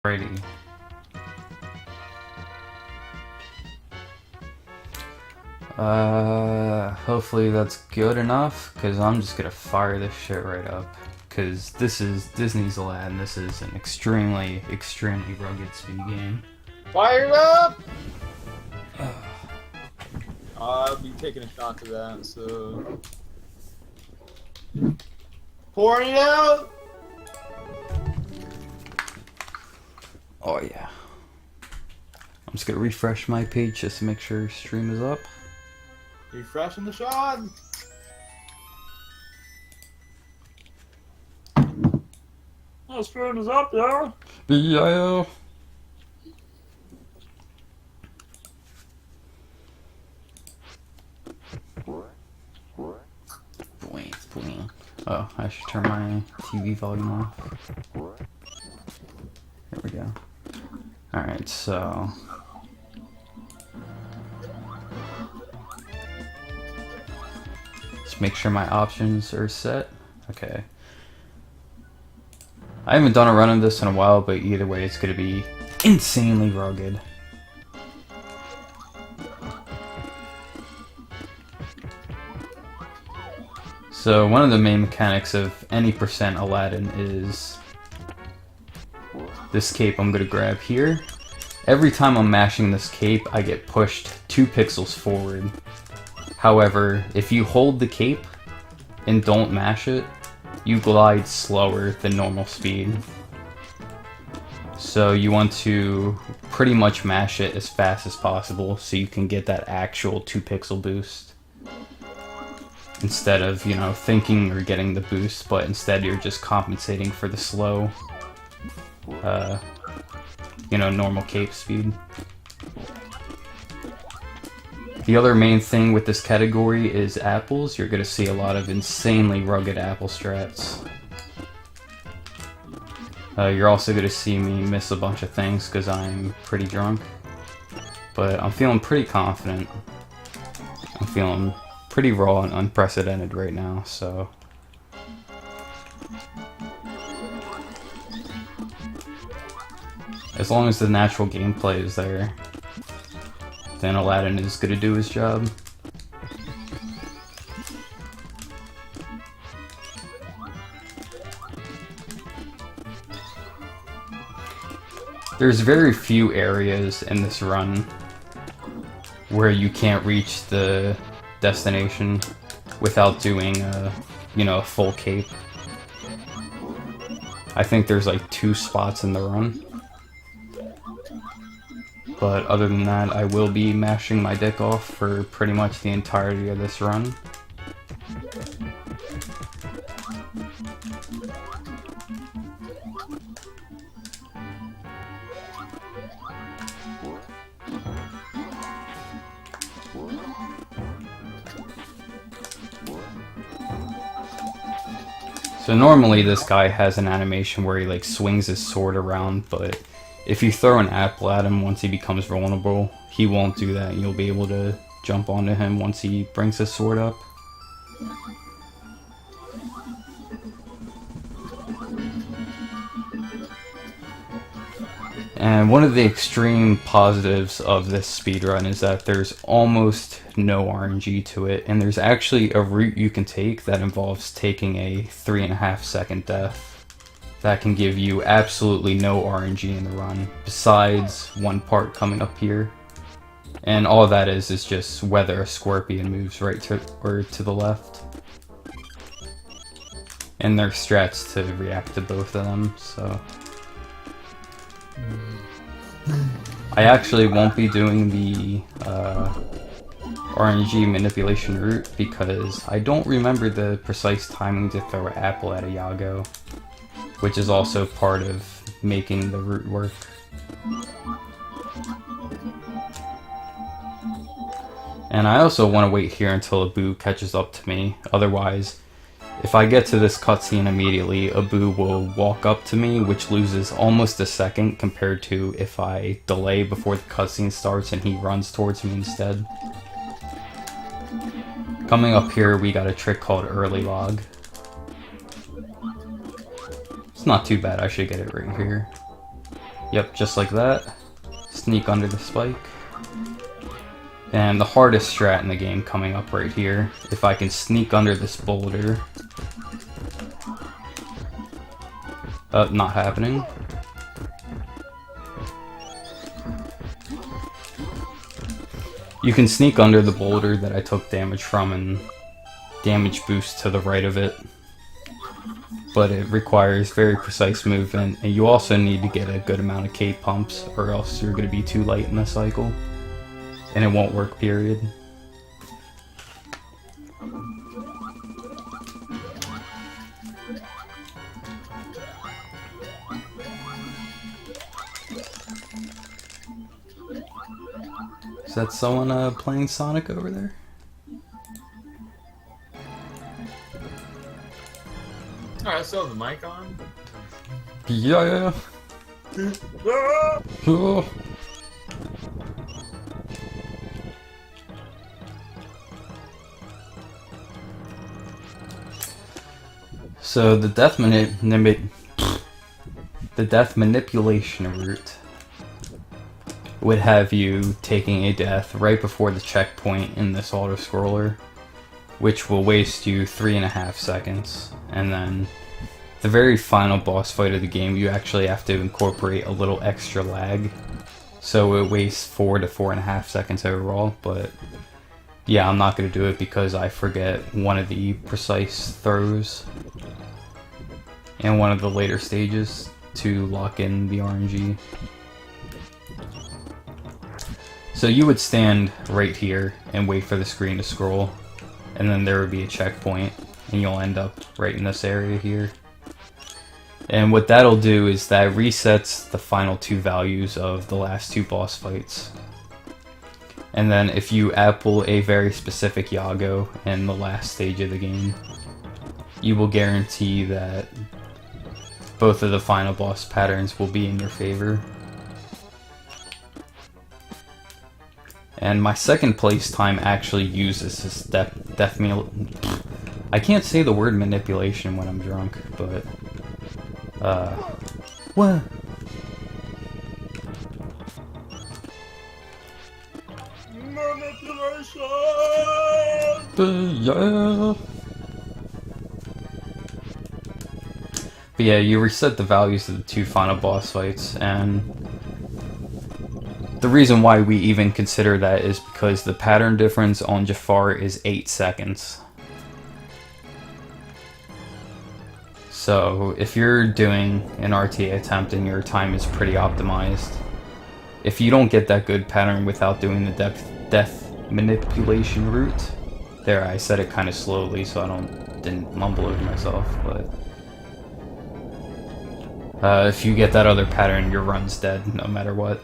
Alrighty. Hopefully that's good enough, because I'm just gonna fire this shit right up. Because this is Disney's Aladdin. This is an extremely rugged speed game. Fire it up! I'll be taking a shot to that, so... Pouring it out! Oh yeah. I'm just gonna refresh my page just to make sure stream is up. Refreshing the shot! Oh, stream is up, yo! Yeah. Boing. Oh, I should turn my TV volume off. There we go. Alright, so... Just make sure my options are set. Okay. I haven't done a run of this in a while, but either way it's going to be insanely rugged. So one of the main mechanics of any percent Aladdin is this cape I'm going to grab here. Every time I'm mashing this cape, I get pushed 2 pixels forward. However, if you hold the cape and don't mash it, you glide slower than normal speed. So you want to pretty much mash it as fast as possible so you can get that actual 2 pixel boost. Instead of, thinking or getting the boost, but instead you're just compensating for the slow, normal cape speed. The other main thing with this category is apples. You're going to see a lot of insanely rugged apple strats. You're also going to see me miss a bunch of things because I'm pretty drunk. But I'm feeling pretty confident. I'm feeling pretty raw and unprecedented right now, so... As long as the natural gameplay is there, then Aladdin is going to do his job. There's very few areas in this run where you can't reach the destination without doing a full cape. I think there's like 2 spots in the run. But other than that, I will be mashing my dick off for pretty much the entirety of this run. So normally this guy has an animation where he like swings his sword around, but if you throw an apple at him once he becomes vulnerable, he won't do that. You'll be able to jump onto him once he brings his sword up. And one of the extreme positives of this speedrun is that there's almost no RNG to it, and there's actually a route you can take that involves taking a 3.5 second death. That can give you absolutely no RNG in the run, besides one part coming up here. And all that is just whether a scorpion moves right to or to the left. And there's strats to react to both of them, so... I actually won't be doing the RNG manipulation route because I don't remember the precise timing to throw an apple at a Yago, which is also part of making the route work. And I also want to wait here until Abu catches up to me, otherwise if I get to this cutscene immediately, Abu will walk up to me, which loses almost a second compared to if I delay before the cutscene starts and he runs towards me instead. Coming up here, we got a trick called early log. It's not too bad, I should get it right here. Yep, just like that. Sneak under the spike. And the hardest strat in the game coming up right here. If I can sneak under this boulder. Not happening. You can sneak under the boulder that I took damage from and damage boost to the right of it. But it requires very precise movement, and you also need to get a good amount of K pumps, or else you're going to be too late in the cycle. And it won't work, period. Is that someone playing Sonic over there? Alright, so the mic on? Yeah. Oh. So the death manipulation route would have you taking a death right before the checkpoint in this auto-scroller, which will waste you 3.5 seconds. And then the very final boss fight of the game, you actually have to incorporate a little extra lag. So it wastes 4 to 4.5 seconds overall, but yeah, I'm not going to do it because I forget one of the precise throws in one of the later stages to lock in the RNG. So you would stand right here and wait for the screen to scroll, and then there would be a checkpoint, and you'll end up right in this area here. And what that'll do is that resets the final 2 values of the last 2 boss fights. And then if you apple a very specific Yago in the last stage of the game, you will guarantee that both of the final boss patterns will be in your favor. And my second place time actually uses this I can't say the word manipulation when I'm drunk, but what? Manipulation! Yeah. But yeah, you reset the values of the 2 final boss fights, and the reason why we even consider that is because the pattern difference on Jafar is 8 seconds. So if you're doing an RTA attempt and your time is pretty optimized, if you don't get that good pattern without doing the death manipulation route, there I said it kind of slowly so I didn't mumble over myself, but if you get that other pattern, your run's dead no matter what.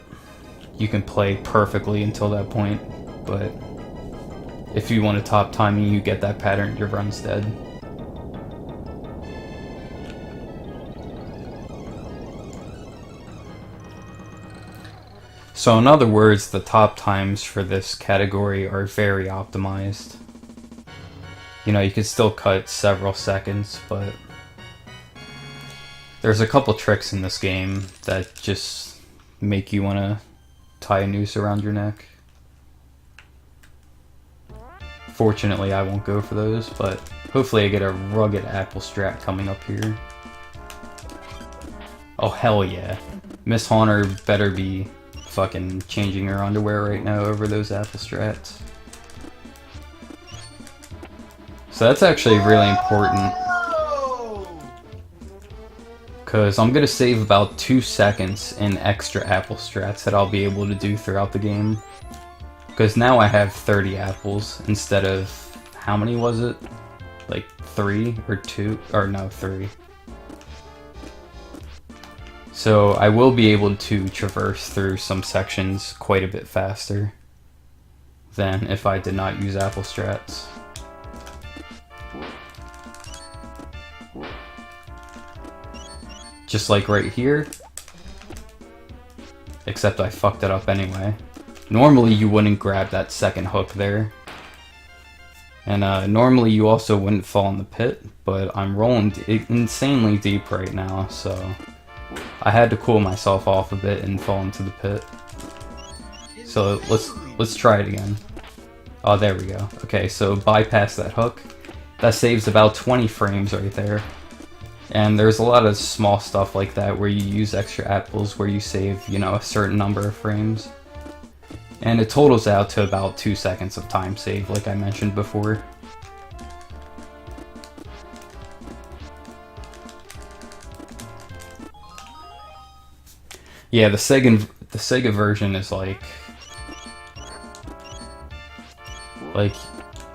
You can play perfectly until that point, but if you want to top timing, you get that pattern, your run's dead. So in other words, the top times for this category are very optimized. You know, you can still cut several seconds, but there's a couple tricks in this game that just make you want to tie a noose around your neck. Fortunately, I won't go for those, but hopefully I get a rugged apple strat coming up here. Oh, hell yeah. Miss Haunter better be fucking changing her underwear right now over those apple strats. So that's actually really important, because I'm going to save about 2 seconds in extra apple strats that I'll be able to do throughout the game. Because now I have 30 apples instead of, how many was it? Like 3 or 2? Or no, 3. So I will be able to traverse through some sections quite a bit faster than if I did not use apple strats. Just like right here, except I fucked it up anyway. Normally you wouldn't grab that second hook there. And normally you also wouldn't fall in the pit, but I'm rolling insanely deep right now, so I had to cool myself off a bit and fall into the pit. So let's try it again. Oh, there we go. Okay, so bypass that hook. That saves about 20 frames right there. And there's a lot of small stuff like that where you use extra apples where you save, you know, a certain number of frames. And it totals out to about 2 seconds of time save, like I mentioned before. Yeah, the Sega version is like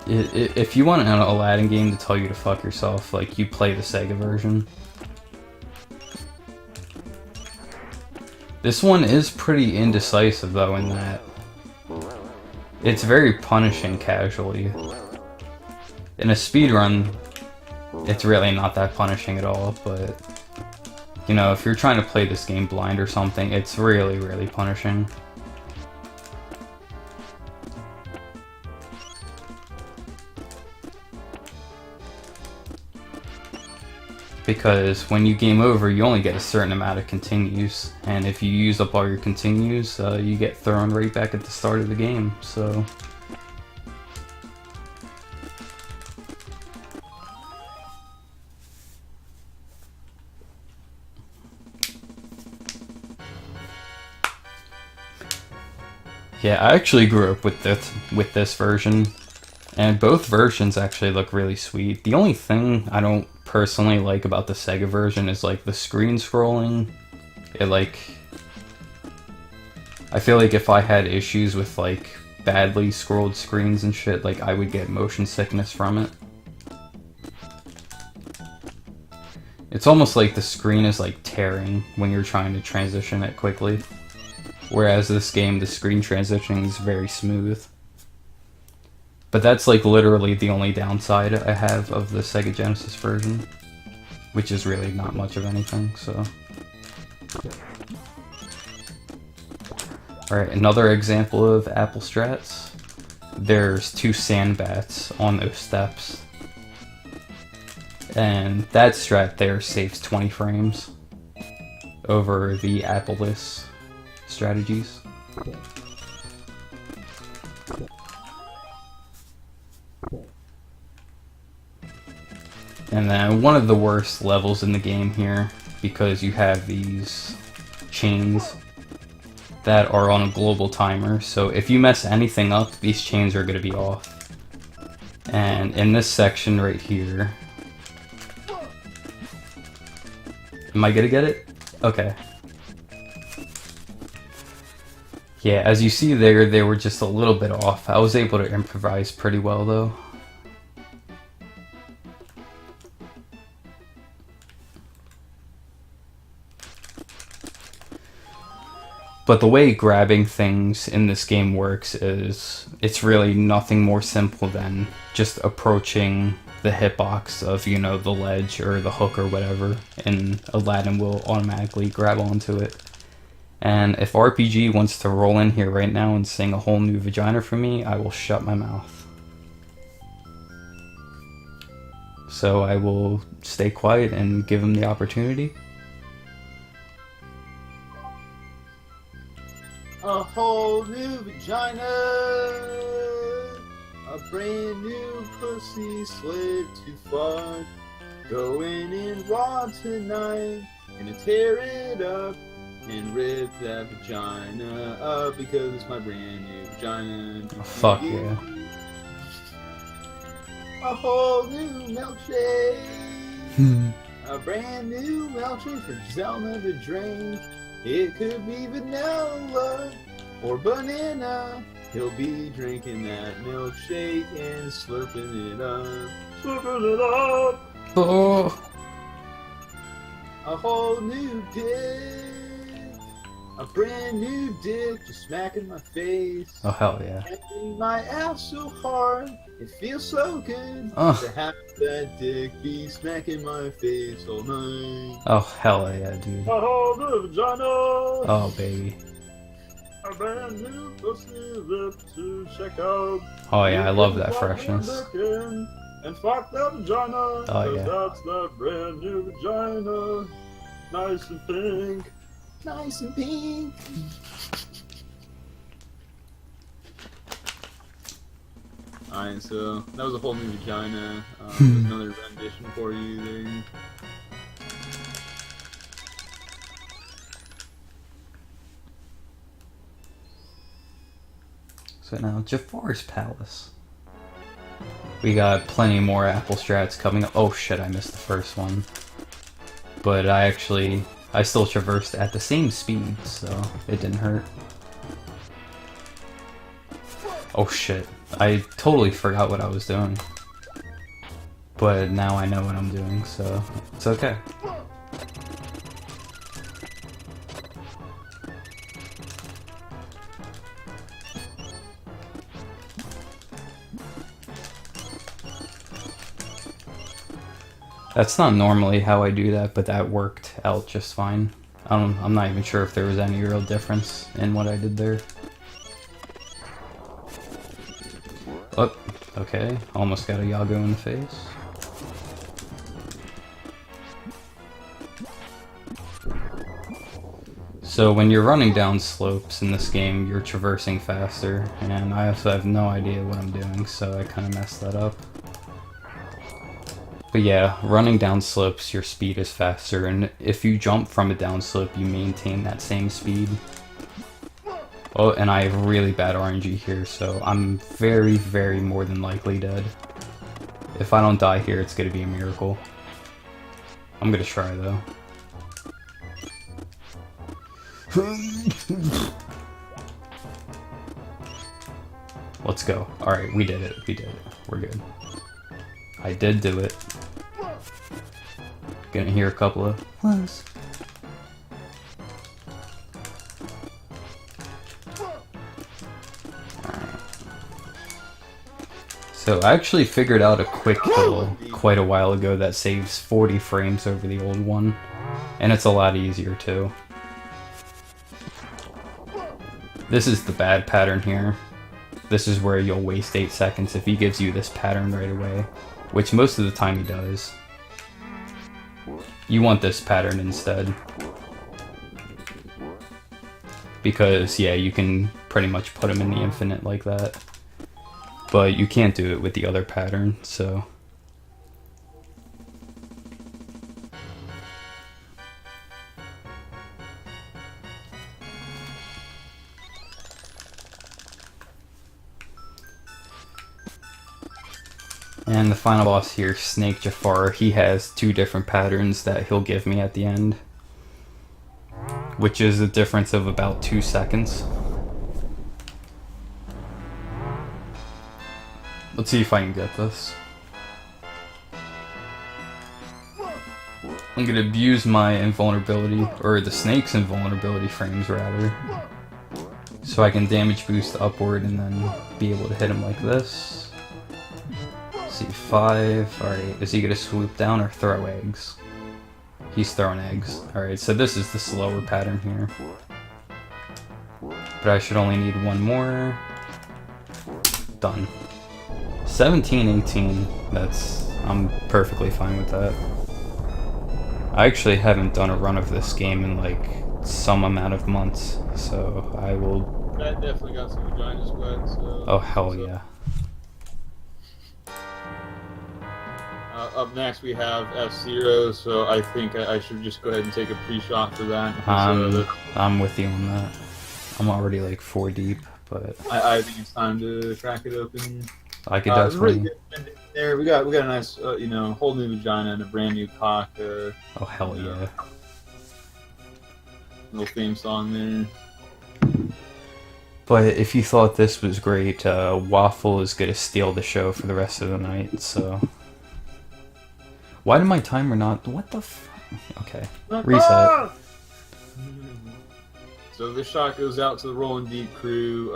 if you want an Aladdin game to tell you to fuck yourself, like, you play the Sega version. This one is pretty indecisive though in that it's very punishing casually. In a speedrun, it's really not that punishing at all, but you know, if you're trying to play this game blind or something, it's really, really punishing. Because when you game over, you only get a certain amount of continues, and if you use up all your continues, you get thrown right back at the start of the game, so... Yeah, I actually grew up with this version, and both versions actually look really sweet. The only thing I don't personally like about the Sega version is like the screen scrolling. I feel like if I had issues with like badly scrolled screens and shit, like I would get motion sickness from it. It's almost like the screen is like tearing when you're trying to transition it quickly. Whereas this game, the screen transitioning is very smooth. But that's like literally the only downside I have of the Sega Genesis version, which is really not much of anything, so. Alright, another example of Apple strats. There's 2 sandbats on those steps. And that strat there saves 20 frames over the Apple-less strategies. And then one of the worst levels in the game here, because you have these chains that are on a global timer, so if you mess anything up, these chains are going to be off. And in this section right here... Am I going to get it? Okay. Yeah, as you see there, they were just a little bit off. I was able to improvise pretty well though. But the way grabbing things in this game works is, it's really nothing more simple than just approaching the hitbox of, you know, the ledge or the hook or whatever, and Aladdin will automatically grab onto it. And if RPG wants to roll in here right now and sing a whole new vagina for me, I will shut my mouth. So I will stay quiet and give him the opportunity. A whole new vagina, a brand new pussy slave to fuck. Going in raw tonight, gonna tear it up and rip that vagina up because it's my brand new vagina. Oh, fuck yeah. A whole new milkshake, a brand new milkshake for Zelda to drink. It could be vanilla or banana. He'll be drinking that milkshake and slurping it up. Slurping it up! Oh. A whole new dick. A brand new dick just smacking my face. Oh, hell yeah. Smacking my ass so hard. It feels so good to have that dick be smacking my face all night. Oh, hell yeah, dude. A whole new vagina. Oh, baby. A brand new pussy lip to check out. Oh, yeah, I love that freshness. And fuck that vagina. Oh, yeah. That's that brand new vagina. Nice and pink. Nice and pink. Alright, so that was a whole new vagina. Another rendition for you there. So now, Jafar's Palace. We got plenty more apple strats coming up. Oh shit, I missed the first one. But I still traversed at the same speed, so it didn't hurt. Oh shit, I totally forgot what I was doing. But now I know what I'm doing, so it's okay. That's not normally how I do that, but that worked out just fine. I'm not even sure if there was any real difference in what I did there. Oh, okay. Almost got a Yago in the face. So when you're running down slopes in this game, you're traversing faster, and I also have no idea what I'm doing, so I kind of messed that up. But yeah, running down slopes, your speed is faster, and if you jump from a downslope, you maintain that same speed. Oh, and I have really bad RNG here, so I'm very, very more than likely dead. If I don't die here, it's gonna be a miracle. I'm gonna try, though. Let's go. Alright, we did it. We did it. We're good. I did do it. Gonna hear a couple of plus. So I actually figured out a quick kill quite a while ago that saves 40 frames over the old one. And it's a lot easier too. This is the bad pattern here. This is where you'll waste 8 seconds if he gives you this pattern right away. Which most of the time he does. You want this pattern instead. Because, yeah, you can pretty much put him in the infinite like that. But you can't do it with the other pattern, so... And the final boss here, Snake Jafar, he has 2 different patterns that he'll give me at the end. Which is a difference of about 2 seconds. Let's see if I can get this. I'm gonna abuse my invulnerability, or the snake's invulnerability frames rather. So I can damage boost upward and then be able to hit him like this. C5, alright, is he gonna swoop down or throw eggs? He's throwing eggs. Alright, so this is the slower pattern here. But I should only need 1 more. Done. 17-18, I'm perfectly fine with that. I actually haven't done a run of this game in like some amount of months, so I will... That definitely got some vaginas wet, so... Oh hell yeah. Up next we have F-Zero, so I think I should just go ahead and take a pre-shot for that. I'm with you on that. I'm already like 4 deep, but... I think it's time to crack it open. I could definitely... Really good there, we got a nice, whole new vagina and a brand new cock. Oh hell yeah. Little theme song there. But if you thought this was great, Waffle is gonna steal the show for the rest of the night, so... Why did my timer not... What the f... Okay. Reset. So this shot goes out to the Rollin Deep crew.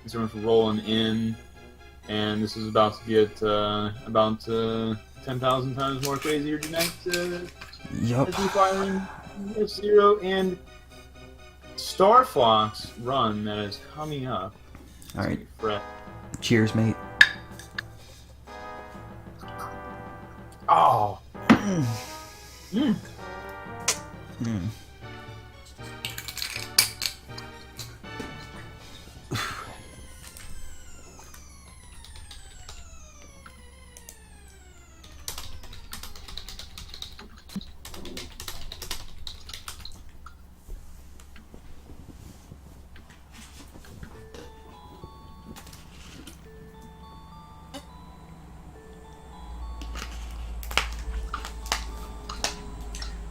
This one's for Rollin in. And this is about to get about 10,000 times more crazier tonight. Yup. As we firing F-Zero and Star Fox run that is coming up. Alright. Cheers, mate. Oh. Mm.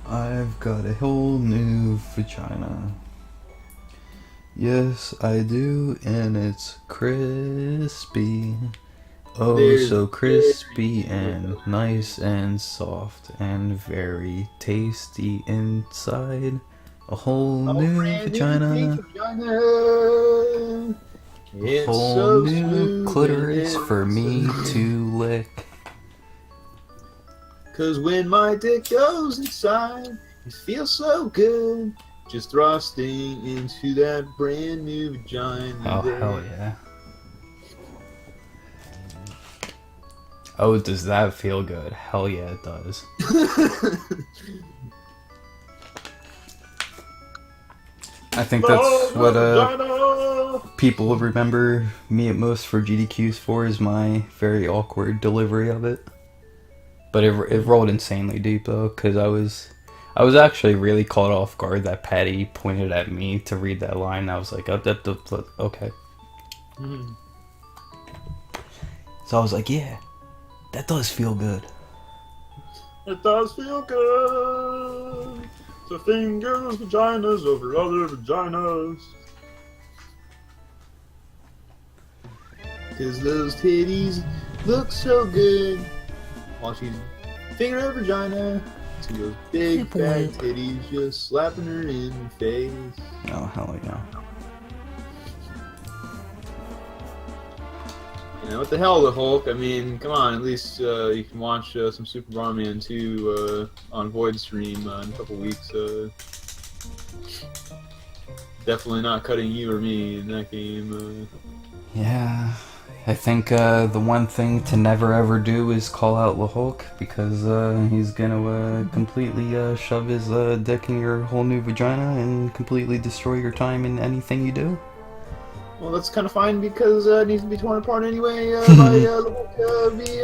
I've got a whole new vagina. Yes, I do, and it's crispy. Oh, There's so crispy and nice and soft and very tasty inside. A whole new brand vagina. new vagina. It's Whole so new smooth clitoris and for me it's- to lick. 'Cause when my dick goes inside, it feels so good. Just thrusting into that brand new vagina. Oh, there. hell yeah. Oh, does that feel good? Hell yeah, it does. I think that's what people remember me at most for GDQs for, is my very awkward delivery of it. But it rolled insanely deep though, because I was actually really caught off guard that Patty pointed at me to read that line. I was like, oh, okay. So I was like, yeah, that does feel good. It does feel good to finger those vaginas over other vaginas. 'Cause those titties look so good while she's fingering her vagina. See those big fat titties just slapping her in the face. Oh, hell yeah. You know, what the hell, the Hulk? I mean, come on, at least you can watch some Super Barman 2 on Void Stream in a couple weeks. Definitely not cutting you or me in that game. Yeah, I think the one thing to never ever do is call out the Hulk, because he's gonna completely shove his dick in your whole new vagina and completely destroy your time in anything you do. Well, that's kind of fine because it needs to be torn apart anyway by be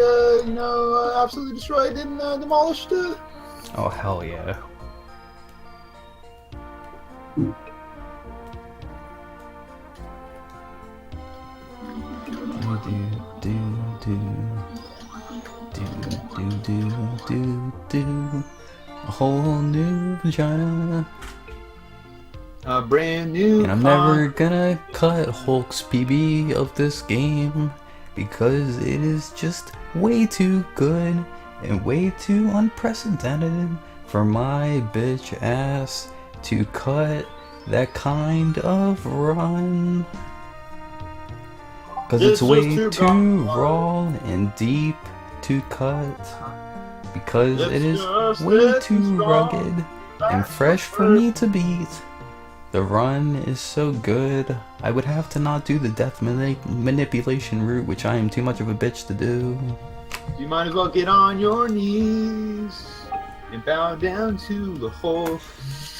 absolutely destroyed and demolished. Oh, hell yeah. Do. A whole new vagina. A brand new. And I'm never gonna cut Hulk's PB of this game, because it is just way too good and way too unprecedented for my bitch ass to cut that kind of run. Cause it's way too raw and deep to cut, because it is way too rugged and fresh for me to beat. The run is so good, I would have to not do the death manipulation route, which I am too much of a bitch to do. You might as well get on your knees and bow down to the Hulk.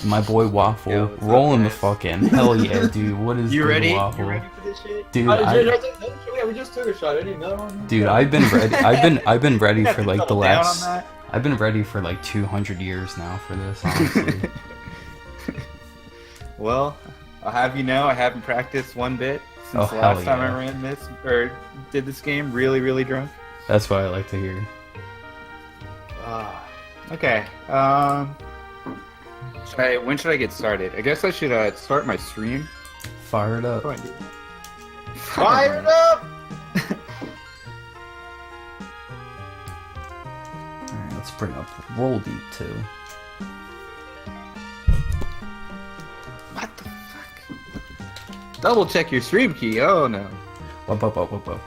My boy Waffle, Yo, what's up, rolling the guys? fucking hell yeah, dude. What is You good, ready? Waffle? You ready for this shit? Dude, Yeah, we just took a shot. I need another one. dude, I've been ready. I've been ready for like the Settle down on last. that. I've been ready for like 200 years now for this. Honestly. Well, I'll have you know I haven't practiced one bit since Oh, the last hell time I yeah. ran this or did this game. Really, really drunk. That's what I like to hear. Okay. When should I get started? I guess I should start my stream. Fire it up. Fire it up! Alright, let's bring up Roll Deep too. What the fuck? Double check your stream key. Oh no. Whoa.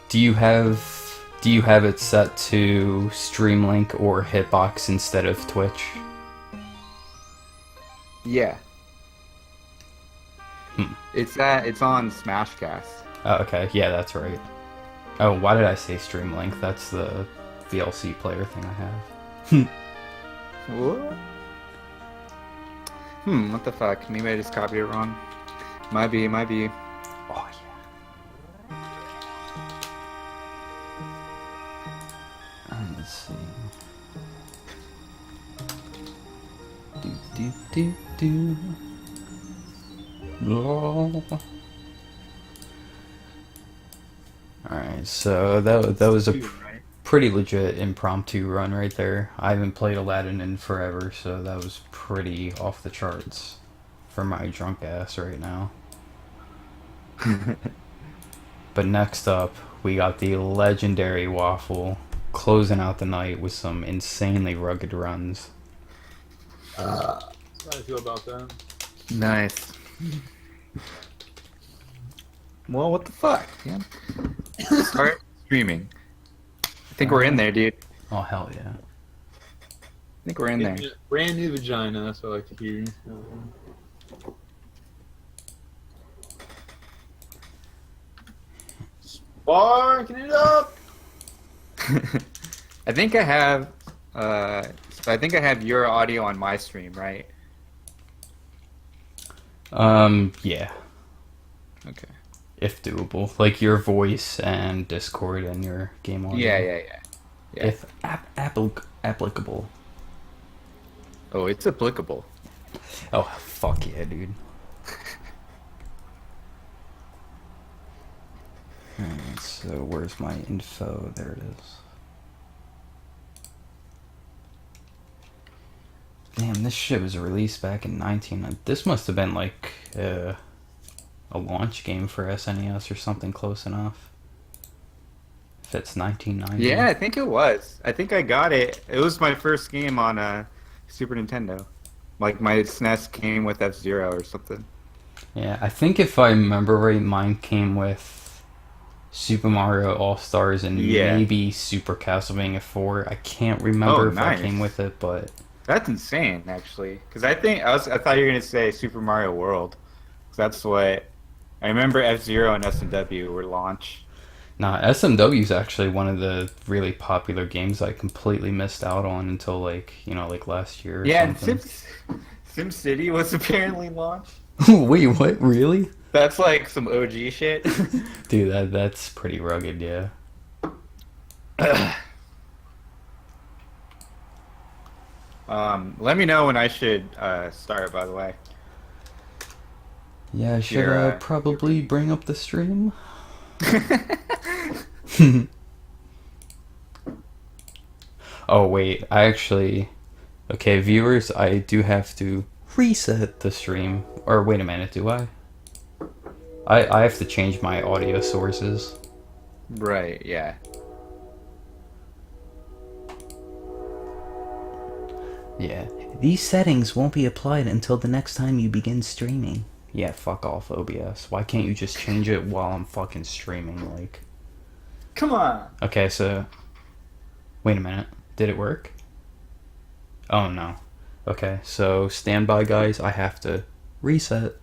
Do you have it set to Streamlink or Hitbox instead of Twitch? Yeah. Hmm. It's on Smashcast. Oh, okay, yeah, that's right. Oh, why did I say Streamlink? That's the VLC player thing I have. What? What the fuck? Maybe I just copied it wrong. Might be. Oh yeah. Let's see. Do. Alright, so that was a Right? pretty legit impromptu run right there. I haven't played Aladdin in forever, so that was pretty off the charts for my drunk ass right now. But next up, we got the legendary Waffle closing out the night with some insanely rugged runs. How do I feel about that? Nice. Well, what the fuck, man? Start streaming. I think we're in there, dude. Oh hell yeah. I think we're in there. Brand new vagina, that's what I like to hear. Sparking it up! I think I have. So I think I have your audio on my stream, right? Yeah, Okay. if doable. Like your voice and Discord and your game audio. Yeah. If applicable. Oh, it's applicable. Oh, fuck yeah, dude. Alright, so where's my info? There it is. Damn, this shit was released back in 19... This must have been like a launch game for SNES or something close enough. If it's 1990. Yeah, I think it was. I think I got it. It was my first game on Super Nintendo. Like my SNES came with F-Zero or something. Yeah, I think if I remember right, mine came with Super Mario All-Stars and Yeah. maybe Super Castlevania 4. I can't remember if I nice. came with it, but That's insane, actually. Because I thought you were gonna say Super Mario World. 'Cause that's what I remember. F-Zero and S&W were launch. nah, SMW is actually one of the really popular games I completely missed out on until like last year or Yeah, and something. SimCity was apparently launched. Wait, what? Really? That's like some OG shit. Dude, that's pretty rugged, yeah. Let me know when I should start. By the way. Yeah, should Your, I probably bring up the stream? Oh wait, okay, viewers, I do have to reset the stream. Or wait a minute, do I? I have to change my audio sources. Right. Yeah. Yeah. These settings won't be applied until the next time you begin streaming. Yeah, fuck off, OBS. Why can't you just change it while I'm fucking streaming, like... Come on. Okay, so... Wait a minute. Did it work? Oh, no. Okay, so stand by, guys. I have to reset.